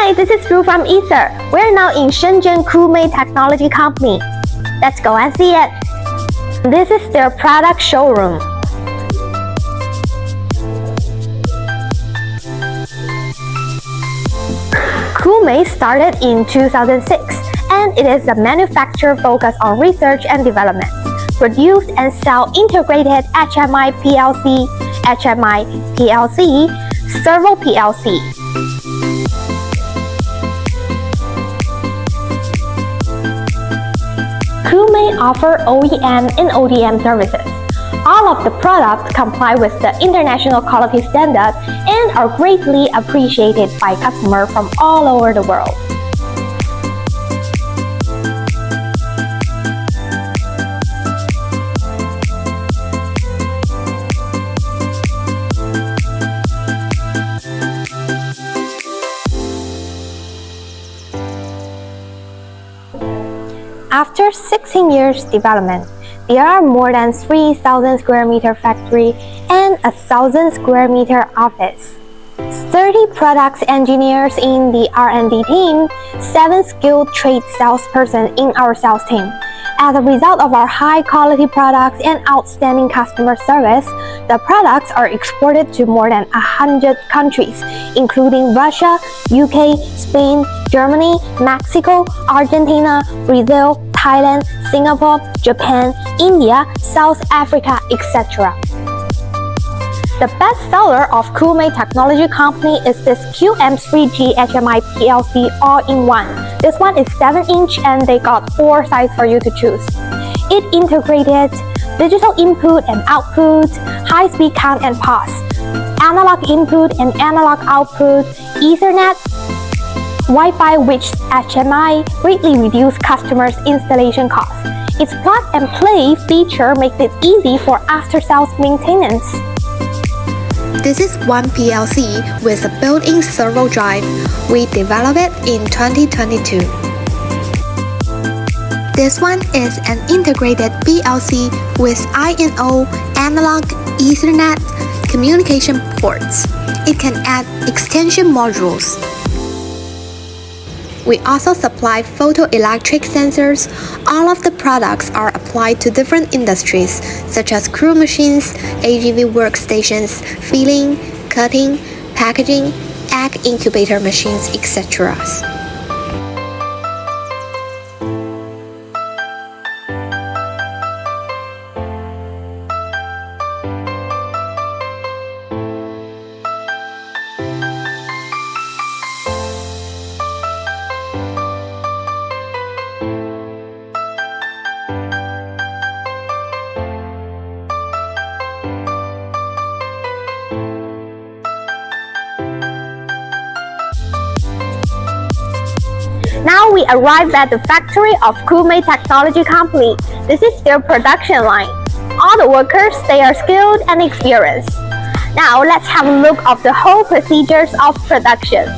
Hi, this is Ru from Ether. We're now in Shenzhen Coolmay Technology Co. Let's go and see it. This is their product showroom. Coolmay started in 2006, and it is a manufacturer focused on research and development. Produce and sell integrated HMI PLC, HMI PLC, servo PLC. Coolmay offer OEM and ODM services. All of the products comply with the international quality standard and are greatly appreciated by customers from all over the world. After 16 years development, there are more than 3,000 square meter factory and 1,000 square meter office. 30 products engineers in the R&D team, 7 skilled trade salespersons in our sales team. As a result of our high quality products and outstanding customer service, the products are exported to more than 100 countries, including Russia, UK, Spain, Germany, Mexico, Argentina, Brazil, Thailand, Singapore, Japan, India, South Africa, etc. The best seller of Coolmay Technology Company is this QM3G HMI PLC all-in-one. This one is 7-inch and they got 4 sizes for you to choose. It integrated digital input and output, high-speed count and pause, analog input and analog output, Ethernet, Wi-Fi, which HMI greatly reduce customers' installation costs. Its plug-and-play feature makes it easy for after-sales maintenance. This is one PLC with a built-in servo drive. We developed it in 2022. This one is an integrated PLC with I/O, analog, Ethernet, communication ports. It can add extension modules. We also supply photoelectric sensors. All of the products are applied to different industries, such as crew machines, AGV workstations, filling, cutting, packaging, egg incubator machines, etc. Now we arrived at the factory of Coolmay Technology Company. This is their production line. All the workers, they are skilled and experienced. Now let's have a look of the whole procedures of production.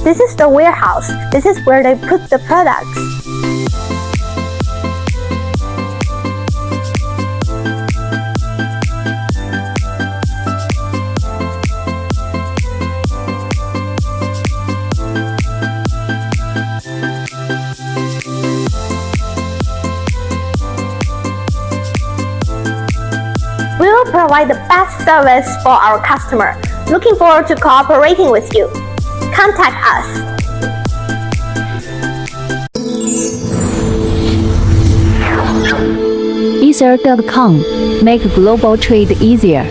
This is the warehouse. This is where they put the products. We will provide the best service for our customer. Looking forward to cooperating with you. Contact us. Ether.com. Make global trade easier.